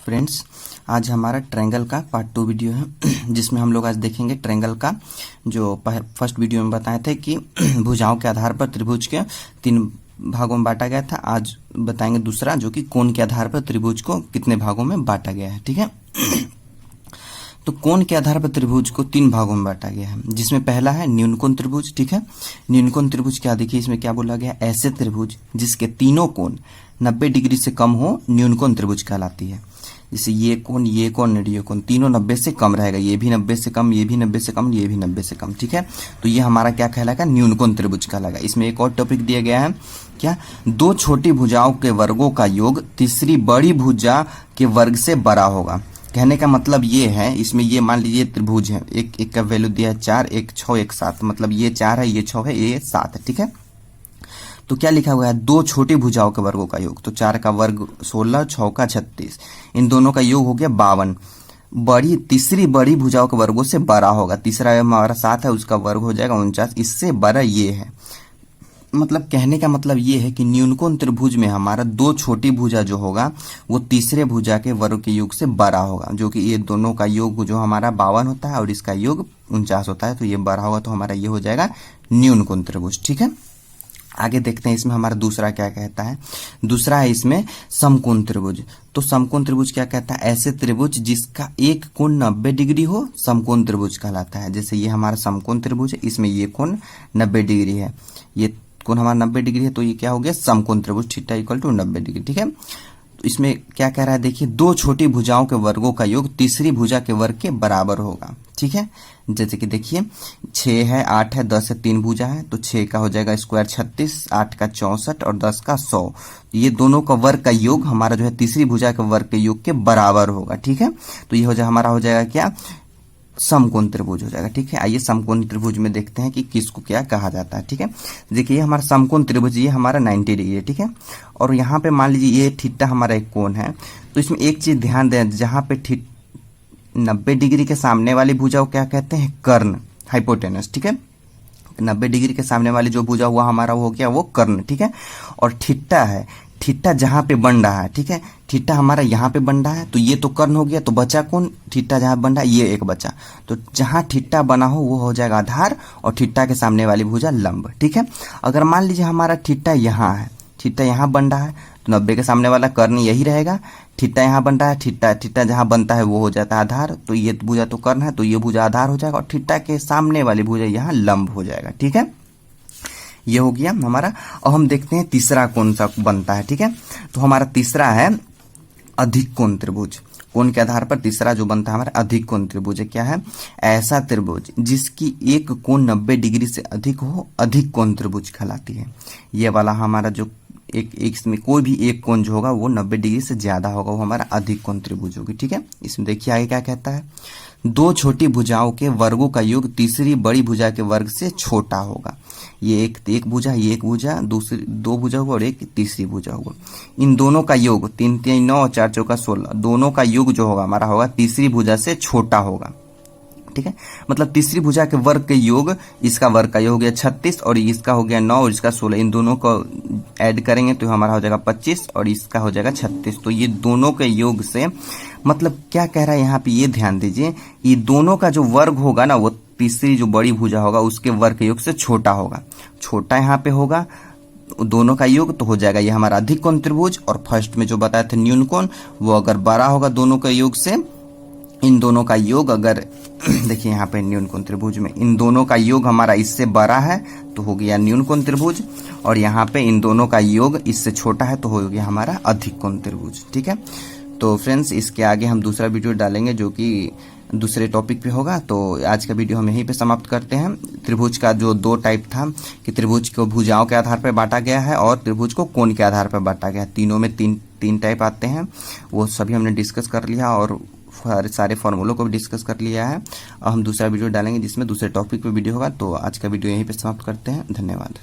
Friends, आज हमारा triangle का पार्ट 2 वीडियो है जिसमें हम लोग आज देखेंगे ट्रायंगल का जो फर्स्ट वीडियो में बताए थे कि भुजाओं के आधार पर त्रिभुज के 3 भागों में बांटा गया था। आज बताएंगे दूसरा जो कि कोण के आधार पर त्रिभुज को कितने भागों में बांटा गया है। ठीक है, तो कोण के आधार पर त्रिभुज को 3 भागों में बांटा गया है, जिसमें पहला है न्यूनकोण त्रिभुज। ठीक है, न्यूनकोण त्रिभुज क्या देखिए इसमें क्या बोला गया, ऐसे त्रिभुज जिसके तीनों कोण 90 डिग्री से कम हो न्यूनकोण त्रिभुज कहलाती है। जैसे ये कोण ये कोण तीनों 90 से कम रहेगा, ये भी 90 से कम, ये भी 90 से कम, ये भी 90 से कम। ठीक है, तो ये हमारा क्या कहलाएगा, न्यूनकोण त्रिभुज कहलाएगा। इसमें एक और टॉपिक दिया गया है क्या, 2 छोटी भुजाओं के वर्गों का योग तीसरी बड़ी भुजा के वर्ग से बड़ा होगा। कहने का मतलब ये है, इसमें ये मान लीजिए त्रिभुज है, एक का वैल्यू दिया है 4, एक 6, एक 7, मतलब ये 4 है, ये 6 है, ये 7 है। ठीक है, तो क्या लिखा हुआ है, 2 छोटी भुजाओं के वर्गों का योग, तो 4 का वर्ग 16, 6 का 36, इन दोनों का योग हो गया 52। तीसरी बड़ी भुजाओं के वर्गों से बड़ा होगा, तीसरा हमारा 7 है, उसका वर्ग हो जाएगा 49, इससे बड़ा ये है। मतलब कहने का मतलब ये है कि न्यूनकोण त्रिभुज में हमारा 2 छोटी भुजा जो होगा वो तीसरे भुजा के वर्ग के योग से बड़ा होगा, जो कि ये दोनों का योग जो हमारा 52 होता है और इसका योग 49 होता है, तो ये बड़ा होगा, तो हमारा ये हो जाएगा न्यूनकोण त्रिभुज। ठीक है, आगे देखते हैं इसमें हमारा दूसरा क्या कहता है। दूसरा है इसमें समकोण त्रिभुज। तो समकोण त्रिभुज क्या कहता है, ऐसे त्रिभुज जिसका एक कोण 90 डिग्री हो समकोण त्रिभुज कहलाता है। जैसे ये हमारा समकोण त्रिभुज है, इसमें ये कोण 90 डिग्री है, ये कोण हमारा 90 डिग्री है, तो ये क्या हो गया, समकोण त्रिभुज, थीटा इक्वल टू 90 डिग्री। ठीक है, तो इसमें क्या कह रहा है, देखिए 2 छोटी भुजाओं के वर्गों का योग तीसरी भुजा के वर्ग के बराबर होगा। ठीक है, जैसे कि देखिए 6 है, 8 है, 10 है, 3 भुजा है, तो 6 का हो जाएगा स्क्वायर 36, 8 का 64 और 10 का 100। ये दोनों का वर्ग का योग हमारा जो है तीसरी भुजा के वर्ग के योग के बराबर होगा। ठीक है, तो ये हो जाए हमारा हो जाएगा क्या, समकोण त्रिभुज हो जाएगा। ठीक है, आइए समकोण त्रिभुज में देखते हैं कि किसको क्या कहा जाता है। ठीक है, देखिए हमारा समकोण त्रिभुज ये हमारा 90 डिग्री है। ठीक है, और यहाँ पे मान लीजिए ये थीटा हमारा एक कोण है, तो इसमें एक चीज ध्यान दें, जहां पे 90 डिग्री के सामने वाली भुजा को क्या कहते हैं, कर्ण, हाइपोटेनस। ठीक है, 90 डिग्री के सामने वाली जो भुजा हुआ हमारा वो हो गया वो कर्ण। ठीक है, और थीटा है, थीटा जहां पे बन रहा है, ठीक है, थीटा हमारा यहाँ पे बन रहा है, तो ये तो कर्ण हो गया, तो बचा कौन, थीटा जहां बन रहा है ये एक बचा, तो जहां थीटा बना हो वो हो जाएगा आधार और थीटा के सामने वाली भुजा लंब। ठीक है, अगर मान लीजिए हमारा थीटा यहाँ है, थीटा यहाँ बन रहा है, तो 90 के सामने वाला कर्ण यही रहेगा, थीटा यहाँ बन रहा है, थीटा जहां बनता है वो हो जाता है आधार, तो ये भुजा तो कर्ण है, तो ये भुजा आधार हो जाएगा और थीटा के सामने वाली भुजा यहाँ लंब हो जाएगा। ठीक है, ये हो गया हमारा। और हम देखते हैं तीसरा कौन सा बनता है। ठीक है, तो हमारा तीसरा है अधिक कोण त्रिभुज। कोण के आधार पर तीसरा जो बनता है हमारा अधिक कोण त्रिभुज क्या है, ऐसा त्रिभुज जिसकी एक कोण 90 डिग्री से अधिक हो अधिक कोण त्रिभुज कहलाती है। ये वाला हमारा जो एक इसमें कोई भी एक कोण जो होगा वो 90 डिग्री से ज्यादा होगा, वो हमारा अधिक कोण त्रिभुज होगी। ठीक है, इसमें देखिए आगे क्या कहता है, 2 छोटी भुजाओं के वर्गों का योग तीसरी बड़ी भुजा के वर्ग से छोटा होगा। ये एक भुजा, ये एक भुजा, दूसरी 2 भुजा होगा और एक तीसरी भुजा होगा। इन दोनों का योग 3 3 9 और 4 4 16, दोनों का योग जो होगा हमारा होगा तीसरी भुजा से छोटा होगा। ठीक है, मतलब तीसरी भुजा के वर्ग के योग, इसका वर्ग का योग हो गया 36 और इसका हो गया 9 और इसका 16, इन दोनों को ऐड करेंगे तो हमारा हो जाएगा 25 और इसका हो जाएगा 36। तो ये दोनों के योग से मतलब क्या कह रहा है यहाँ पे, ये ध्यान दीजिए, ये दोनों का जो वर्ग होगा ना वो तीसरी जो बड़ी भुजा होगा उसके वर्ग के योग से छोटा होगा। छोटा यहाँ पे होगा दोनों का योग, तो हो जाएगा ये हमारा अधिक कोण त्रिभुज। और फर्स्ट में जो बताया था न्यूनकोण, वो अगर बड़ा होगा दोनों के योग से, इन दोनों का योग अगर देखिए यहाँ पे न्यूनकोण त्रिभुज में इन दोनों का योग हमारा इससे बड़ा है तो हो गया न्यूनकोण त्रिभुज, और यहाँ पे इन दोनों का योग इससे छोटा है तो हो गया हमारा अधिक कोण त्रिभुज। ठीक है, तो फ्रेंड्स इसके आगे हम दूसरा वीडियो डालेंगे जो कि दूसरे टॉपिक पे होगा। तो आज का वीडियो हम यहीं पे समाप्त करते हैं। त्रिभुज का जो 2 टाइप था कि त्रिभुज को भुजाओं के आधार पर बांटा गया है और त्रिभुज को कोण के आधार पर बांटा गया है, तीनों में तीन टाइप आते हैं, वो सभी हमने डिस्कस कर लिया और सारे फॉर्मूलों को भी डिस्कस कर लिया है। और हम दूसरा वीडियो डालेंगे जिसमें दूसरे टॉपिक पे वीडियो होगा। तो आज का वीडियो यहीं पे समाप्त करते हैं, धन्यवाद।